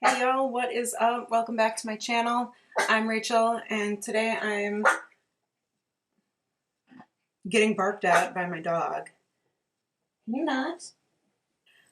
Hey y'all, what is up? Welcome back to my channel. I'm Rachel and today I'm getting barked at by my dog. Can you not?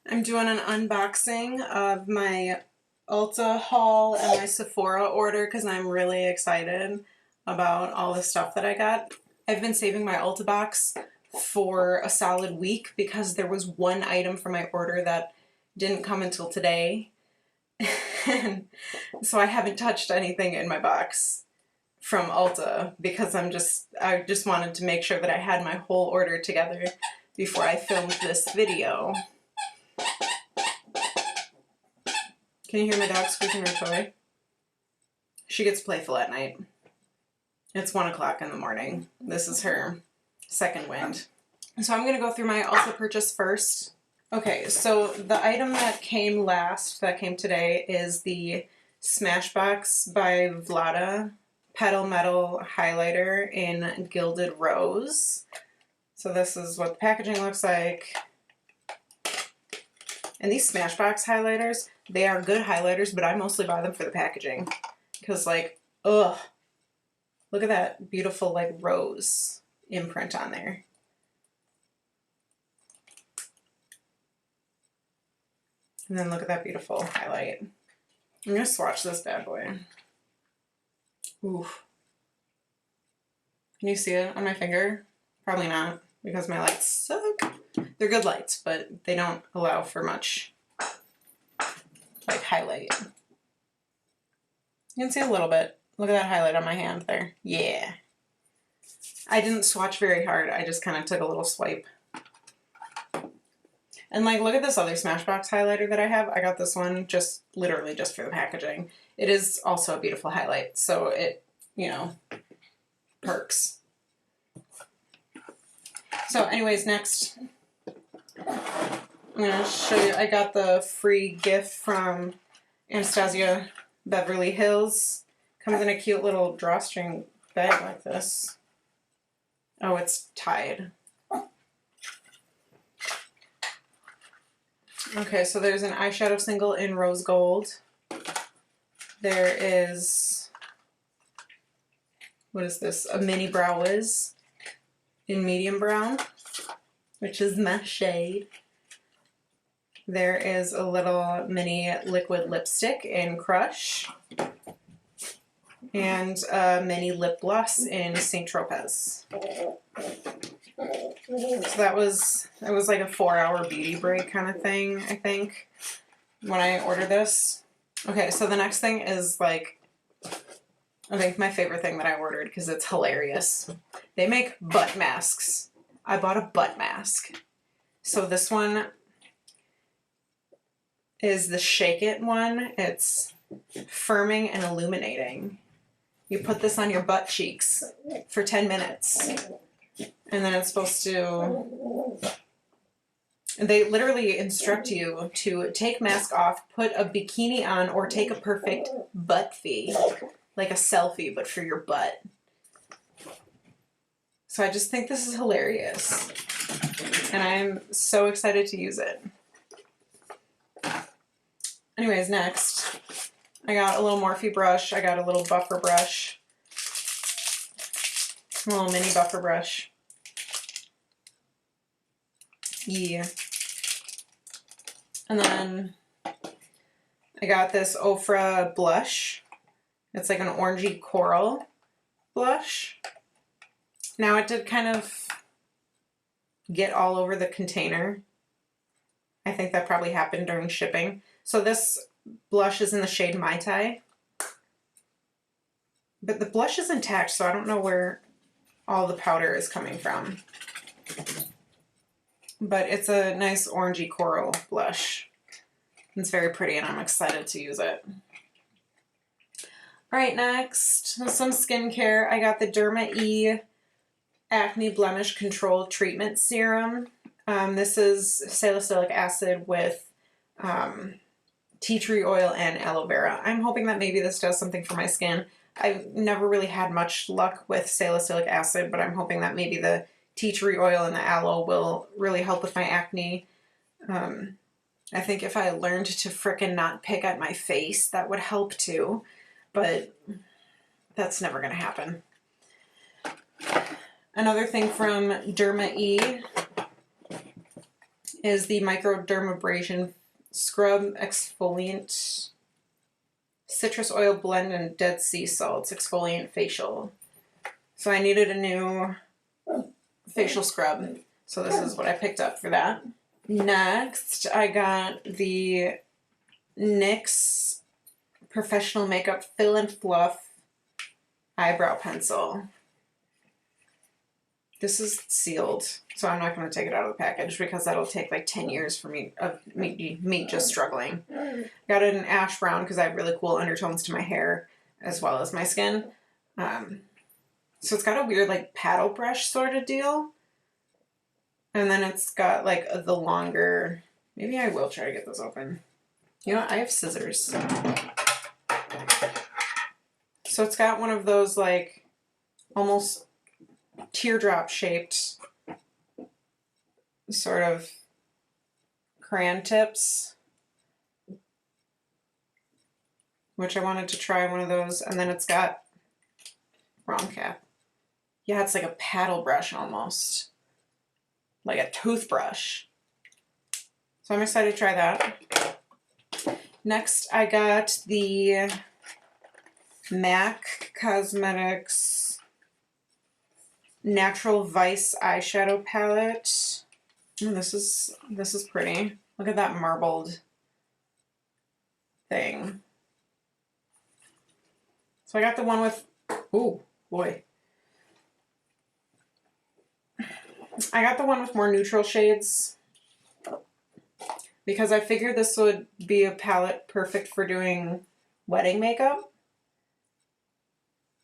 I'm doing an unboxing of my Ulta haul and my Sephora order because I'm really excited about all the stuff that I got. I've been saving my Ulta box for a solid week because there was one item from my order that didn't come until today. So I haven't touched anything in my box from Ulta because I just wanted to make sure that I had my whole order together before I filmed this video. Can you hear my dog squeaking her toy? She gets playful at night. It's 1 o'clock in the morning. This is her second wind. So I'm gonna go through my Ulta purchase first. Okay, so the item that came today, is the Smashbox by Vlada Petal Metal Highlighter in Gilded Rose. So this is what the packaging looks like. And these Smashbox highlighters, they are good highlighters, but I mostly buy them for the packaging. Because like, ugh, look at that beautiful like rose imprint on there. And then look at that beautiful highlight. I'm going to swatch this bad boy. Oof. Can you see it on my finger? Probably not, because my lights suck. They're good lights, but they don't allow for much, like, highlight. You can see a little bit. Look at that highlight on my hand there. Yeah. I didn't swatch very hard. I just kind of took a little swipe. And like, look at this other Smashbox highlighter that I have. I got this one literally just for the packaging. It is also a beautiful highlight, so it, you know, perks. So anyways, next, I'm gonna show you, I got the free gift from Anastasia Beverly Hills. Comes in a cute little drawstring bag like this. Oh, it's tied. Okay, so there's an eyeshadow single in rose gold. There is, what is this? A mini brow wiz in medium brown, which is my shade. There is a little mini liquid lipstick in Crush. And a mini lip gloss in Saint Tropez. So that was like a 4-hour beauty break kind of thing, I think, when I ordered this. Okay, so the next thing is like, I think my favorite thing that I ordered because it's hilarious. They make butt masks. I bought a butt mask. So this one is the Shake It one. It's firming and illuminating. You put this on your butt cheeks for 10 minutes. And then it's supposed to, they literally instruct you to take mask off, put a bikini on, or take a perfect butt-fee. Like a selfie, but for your butt. So I just think this is hilarious. And I'm so excited to use it. Anyways, next, I got a little Morphe brush. I got a little buffer brush. A little mini buffer brush. Yeah. And then I got this Ofra blush. It's like an orangey coral blush. Now it did kind of get all over the container. I think that probably happened during shipping. So this blush is in the shade Mai Tai. But the blush is intact, so I don't know where all the powder is coming from. But it's a nice orangey coral blush. It's very pretty and I'm excited to use it. Alright, next, some skincare. I got the Derma E Acne Blemish Control Treatment Serum. This is salicylic acid with tea tree oil and aloe vera. I'm hoping that maybe this does something for my skin. I've never really had much luck with salicylic acid, but I'm hoping that maybe the tea tree oil and the aloe will really help with my acne. I think if I learned to frickin' not pick at my face, that would help too. But that's never gonna happen. Another thing from Derma E is the Microdermabrasion Scrub Exfoliant Citrus Oil Blend and Dead Sea Salts Exfoliant Facial. So I needed a new facial scrub. So this is what I picked up for that. Next, I got the NYX Professional Makeup Fill and Fluff Eyebrow Pencil. This is sealed, so I'm not going to take it out of the package because that'll take like 10 years for me just struggling. Got it in ash brown because I have really cool undertones to my hair as well as my skin. So it's got a weird like paddle brush sort of deal. And then it's got like the longer, maybe I will try to get this open. You know what? I have scissors. So it's got one of those like almost teardrop shaped sort of crayon tips, which I wanted to try one of those. And then it's got, wrong cap. Yeah, it's like a paddle brush almost. Like a toothbrush. So I'm excited to try that. Next, I got the MAC Cosmetics Natural Vice eyeshadow palette. Oh, this is pretty. Look at that marbled thing. So I got the one with, oh boy. I got the one with more neutral shades because I figured this would be a palette perfect for doing wedding makeup.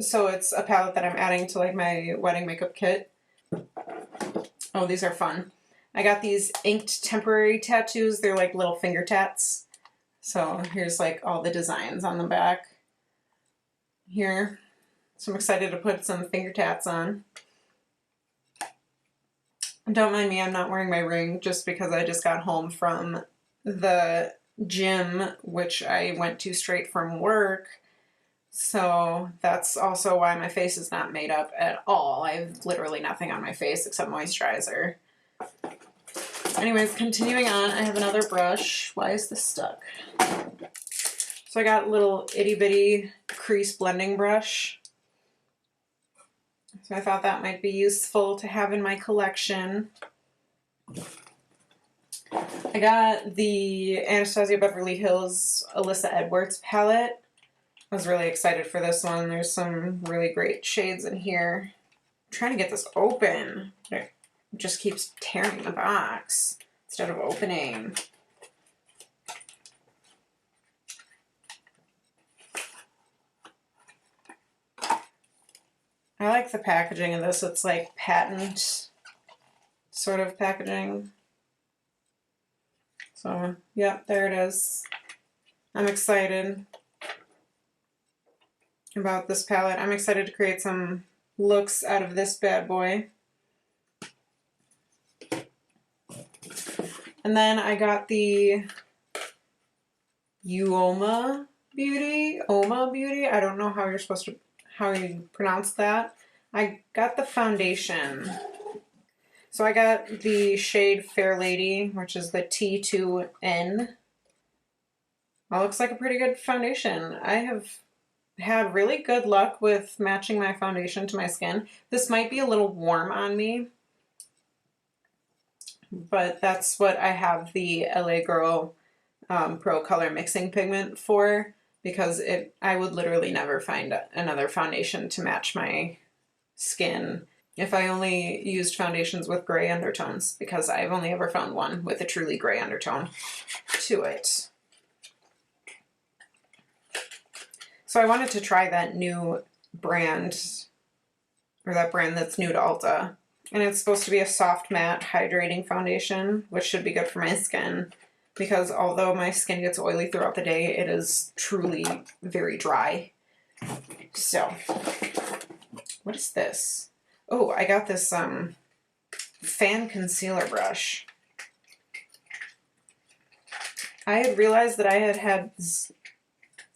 So it's a palette that I'm adding to like my wedding makeup kit. Oh, these are fun. I got these inked temporary tattoos. They're like little finger tats. So here's like all the designs on the back here. So I'm excited to put some finger tats on. Don't mind me, I'm not wearing my ring just because I just got home from the gym, which I went to straight from work. So that's also why my face is not made up at all. I have literally nothing on my face except moisturizer. Anyways, continuing on, I have another brush. Why is this stuck? So I got a little itty bitty crease blending brush. So I thought that might be useful to have in my collection. I got the Anastasia Beverly Hills Alyssa Edwards palette. I was really excited for this one. There's some really great shades in here. I'm trying to get this open. It just keeps tearing the box instead of opening. I like the packaging of this. It's like patent sort of packaging. So, yeah, there it is. I'm excited about this palette. I'm excited to create some looks out of this bad boy. And then I got the Oma Beauty. I don't know how you pronounce that. I got the foundation. So I got the shade Fair Lady, which is the T2N. That looks like a pretty good foundation. I have had really good luck with matching my foundation to my skin. This might be a little warm on me, but that's what I have the LA Girl Pro Color Mixing Pigment for, because I would literally never find another foundation to match my skin if I only used foundations with gray undertones, because I've only ever found one with a truly gray undertone to it. So I wanted to try that new brand, or that brand that's new to Ulta. And it's supposed to be a soft matte hydrating foundation, which should be good for my skin, because although my skin gets oily throughout the day, it is truly very dry. So, what is this? Oh, I got this fan concealer brush. I had realized that I had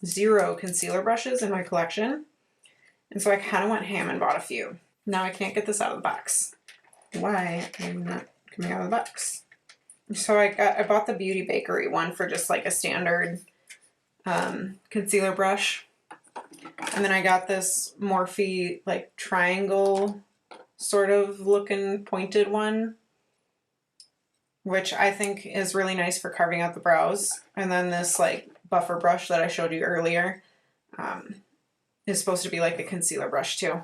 zero concealer brushes in my collection. And so I kind of went ham and bought a few. Now I can't get this out of the box. Why am I not coming out of the box? So I bought the Beauty Bakery one for just like a standard concealer brush. And then I got this Morphe like triangle sort of looking pointed one, which I think is really nice for carving out the brows. And then this like buffer brush that I showed you earlier is supposed to be like a concealer brush too.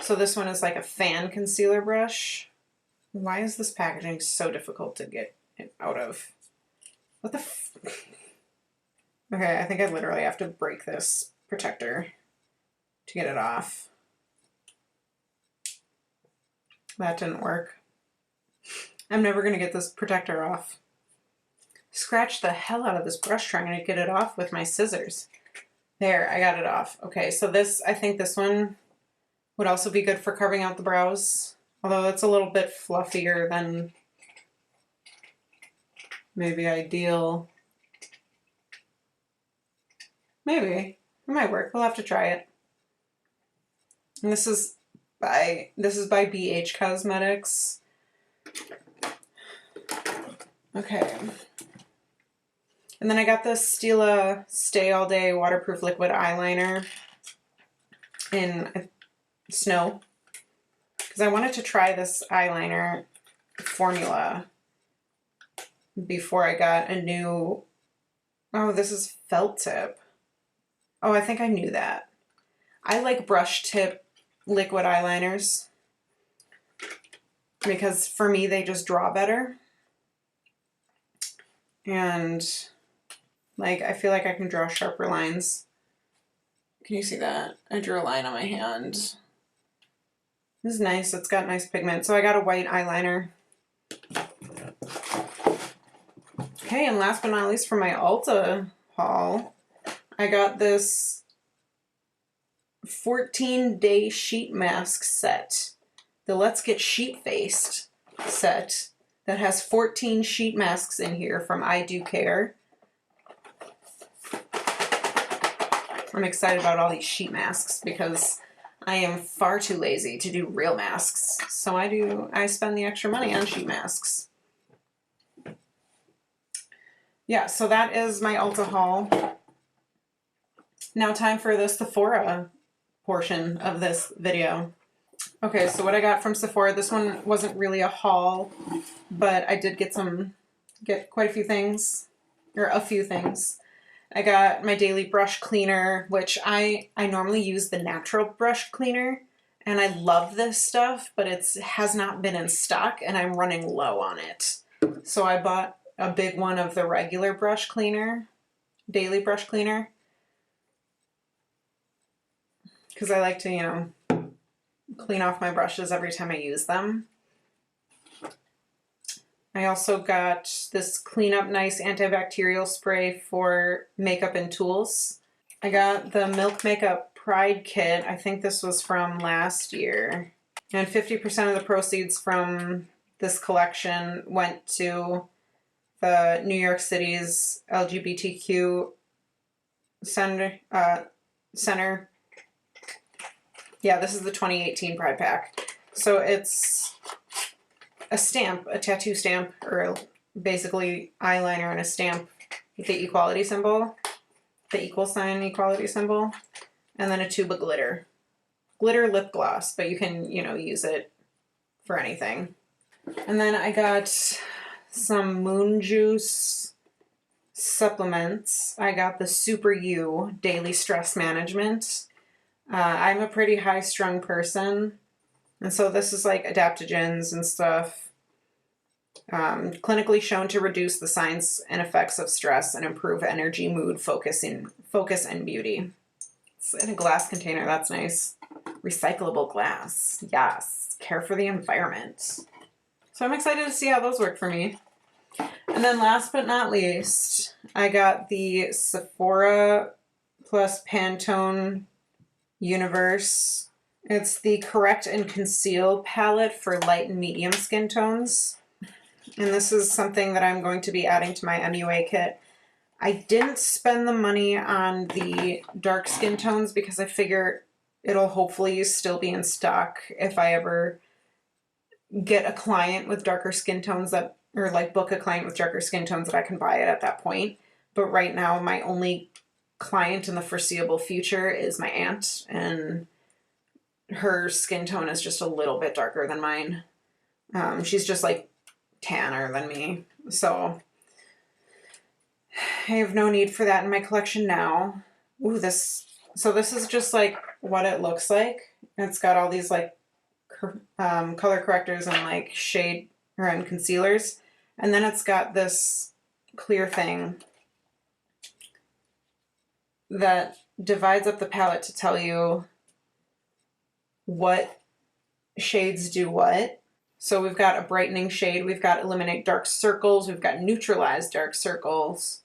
So this one is like a fan concealer brush. Why is this packaging so difficult to get it out of? What the Okay, I think I literally have to break this protector to get it off. That didn't work. I'm never going to get this protector off. Scratch the hell out of this brush trying to get it off with my scissors. There, I got it off. Okay, so this, I think this one would also be good for carving out the brows. Although it's a little bit fluffier than maybe ideal. Maybe. It might work. We'll have to try it. And this is by BH Cosmetics. Okay. And then I got this Stila Stay All Day Waterproof Liquid Eyeliner in Snow. Because I wanted to try this eyeliner formula before I got a new... Oh, this is felt tip. Oh, I think I knew that. I like brush tip liquid eyeliners because for me they just draw better. And like I feel like I can draw sharper lines. Can you see that? I drew a line on my hand. This is nice. It's got nice pigment. So I got a white eyeliner. Okay, and last but not least for my Ulta haul, I got this 14-day sheet mask set. The Let's Get Sheet Faced set that has 14 sheet masks in here from I Do Care. I'm excited about all these sheet masks because I am far too lazy to do real masks. So I spend the extra money on sheet masks. Yeah, so that is my Ulta haul. Now time for the Sephora portion of this video. Okay, so what I got from Sephora, this one wasn't really a haul, but I did get quite a few things, or a few things. I got my daily brush cleaner, which I normally use the natural brush cleaner, and I love this stuff, but it has not been in stock, and I'm running low on it. So I bought a big one of the regular brush cleaner, daily brush cleaner, because I like to, you know, clean off my brushes every time I use them. I also got this Clean Up Nice antibacterial spray for makeup and tools. I got the Milk Makeup Pride Kit. I think this was from last year. And 50% of the proceeds from this collection went to the New York City's LGBTQ center. Yeah, this is the 2018 Pride Pack. So it's a stamp, a tattoo stamp, or basically eyeliner and a stamp with the equality symbol, the equal sign equality symbol, and then a tube of glitter. Glitter lip gloss, but you can, you know, use it for anything. And then I got some Moon Juice supplements. I got the Super U Daily Stress Management. I'm a pretty high-strung person, and so this is like adaptogens and stuff. Clinically shown to reduce the signs and effects of stress and improve energy, mood, focus, and beauty. It's in a glass container. That's nice. Recyclable glass. Yes. Care for the environment. So I'm excited to see how those work for me. And then last but not least, I got the Sephora plus Pantone Universe. It's the Correct and Conceal palette for light and medium skin tones. And this is something that I'm going to be adding to my MUA kit. I didn't spend the money on the dark skin tones because I figure it'll hopefully still be in stock if I ever get a client with darker skin tones that, or like book a client with darker skin tones that I can buy it at that point. But right now, my only client in the foreseeable future is my aunt, and her skin tone is just a little bit darker than mine. She's just like tanner than me. So I have no need for that in my collection now. Ooh, so this is just like what it looks like. It's got all these like color correctors and like shade and concealers. And then it's got this clear thing that divides up the palette to tell you what shades do what. So we've got a brightening shade, we've got eliminate dark circles, we've got neutralize dark circles.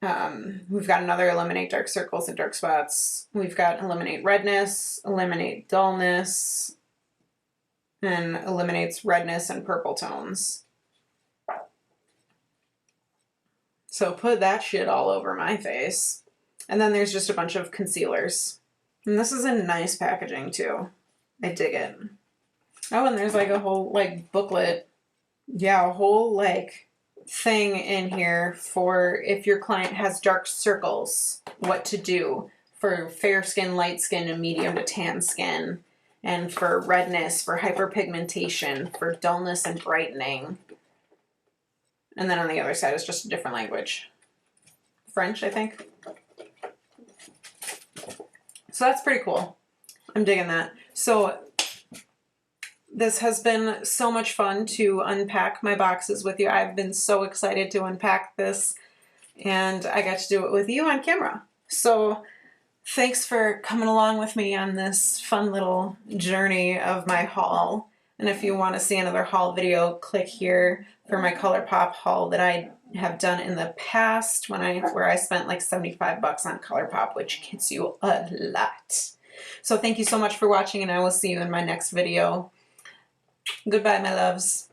We've got another eliminate dark circles and dark spots. We've got eliminate redness, eliminate dullness, and eliminates redness and purple tones. So put that shit all over my face. And then there's just a bunch of concealers. And this is in nice packaging too. I dig it. Oh, and there's like a whole like booklet. Yeah, a whole like thing in here for if your client has dark circles, what to do for fair skin, light skin, and medium to tan skin, and for redness, for hyperpigmentation, for dullness and brightening. And then on the other side is just a different language. French, I think. So that's pretty cool. I'm digging that. So this has been so much fun to unpack my boxes with you. I've been so excited to unpack this, and I got to do it with you on camera. So thanks for coming along with me on this fun little journey of my haul. And if you want to see another haul video, click here for my ColourPop haul that I have done in the past where I spent like $75 on ColourPop, which gets you a lot. So thank you so much for watching, and I will see you in my next video. Goodbye, my loves.